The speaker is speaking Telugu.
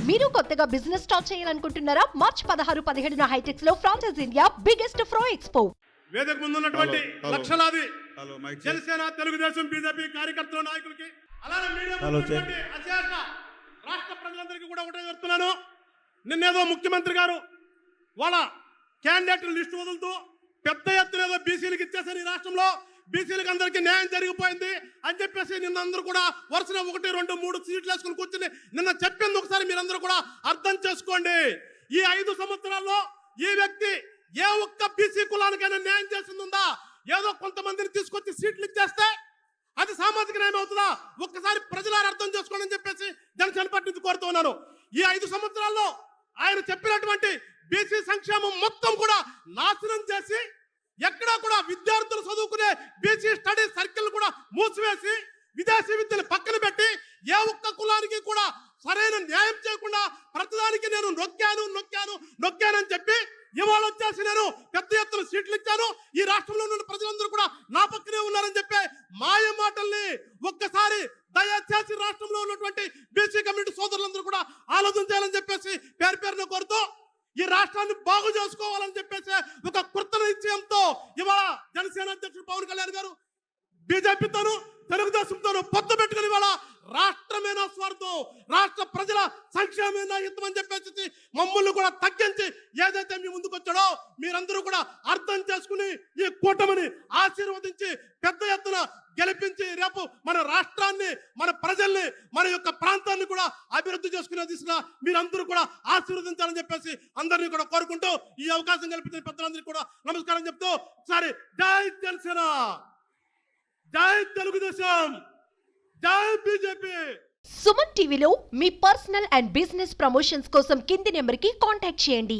మీరు కొత్తగా బిజినెస్ స్టార్ట్ చేయాలనుకుంటున్నారా? మార్చ్ 16, 17న హైటెక్స్ లో ఫ్రాన్సెస్ ఇండియా బిగ్గెస్ట్ ఫ్రో ఎక్స్పో. వేదిక ముందున్నటువంటి లక్షలాది జనసేన, తెలుగుదేశం, బీజేపీ కార్యకర్తల నాయకులకి, అలానే మీడియా ముందున్నటువంటి అశేష రాష్ట్ర ప్రజలందరికీ కూడా ఒకటే చెప్తున్నాను. నిన్నేదో ముఖ్యమంత్రి గారు వాళ్ళ క్యాండిడేట్ లిస్టు వదులుతూ పెద్ద ఎత్తున ఏదో బీసీలకు ఇచ్చేసారు, ఈ రాష్ట్రంలో బీసీలకు అందరికీ న్యాయం జరిగిపోయింది అని చెప్పేసి నిన్నందరూ కూడా వరుసన 1, 2, 3 సీట్లు వేసుకుని కూర్చుని నిన్న చెప్పింది ఒకసారి మీరందరూ కూడా అర్థం చేసుకోండి. ఈ 5 సంవత్సరాల్లో ఈ వ్యక్తి ఏ ఒక్క బీసీ కులానికైనా న్యాయం చేసిందా? ఏదో కొంతమందిని తీసుకొచ్చి సీట్లు ఇచ్చేస్తే అది సామాజిక న్యాయం అవుతుందా? ఒక్కసారి ప్రజలారు అర్థం చేసుకోండి అని చెప్పేసి జనసేన పార్టీ నుంచి కోరుతున్నాను. ఈ 5 సంవత్సరాల్లో ఆయన చెప్పినటువంటి బీసీ సంక్షేమం మొత్తం కూడా నాశనం చేసి, ఎక్కడా కూడా విద్యార్థులు చదువుకునే బీసీ స్టడీ సర్కిల్ కూడా మూసివేసి, విదేశీ విద్యలు పక్కన పెట్టి ఏ ఒక్క కులానికి కూడా సరైన న్యాయం చేయకుండా ప్రతిదానికి నేను నొక్కానని చెప్పి ఇవాళ వచ్చేసి నేను పెద్ద ఎత్తున సీట్లు ఇచ్చాను, ఈ రాష్ట్రంలో ఉన్న ప్రజలందరూ కూడా నా పక్కనే ఉన్నారని చెప్పి మాయ మాటల్ని ఒక్కసారి దయచేసి రాష్ట్రంలో ఉన్నటువంటి బీసీ కమ్యూనిటీ సోదరులందరూ కూడా ఆలోచన చేయాలని చెప్పేసి పేరున కోరుతూ, ఈ రాష్ట్రాన్ని బాగు చేసుకోవాలని చెప్పేసి ఒక కృత నిశ్చయంతో ఇవాళ జనసేన అధ్యక్షుడు పవన్ కళ్యాణ్ గారు బీజేపీతోను తెలుగుదేశంతోను పొత్తు పెట్టుకుని ఇవాళ రాష్ట్రమేనా స్వార్థం, రాష్ట్ర ప్రజల సంక్షేమేనా హితం అని చెప్పేసి మమ్మల్ని కూడా తగ్గించి ఏదైతే మీ ముందుకు వచ్చాడో మీరందరూ కూడా అర్థం చేసుకుని ఈ కూటమిని ఆశీర్వదించి పెద్ద ఎత్తున గెలిపించి రేపు మన రాష్ట్రాన్ని, మన ప్రజల్ని, మన యొక్క ప్రాంతాన్ని కూడా అభివృద్ధి చేసుకునే దిశగా మీరందరూ కూడా ఆశీర్వదించాలని చెప్పేసి అందరినీ కూడా కోరుకుంటూ ఈ అవకాశం కల్పించిన పెద్దలందరికీ కూడా నమస్కారం చెప్తూ ఒకసారి జై జనసేన, జై తెలుగుదేశం, జై బీజేపీ. సుమన్ టీవీలో మీ పర్సనల్ అండ్ బిజినెస్ ప్రమోషన్స్ కోసం కింది నెంబర్కి కాంటాక్ట్ చేయండి.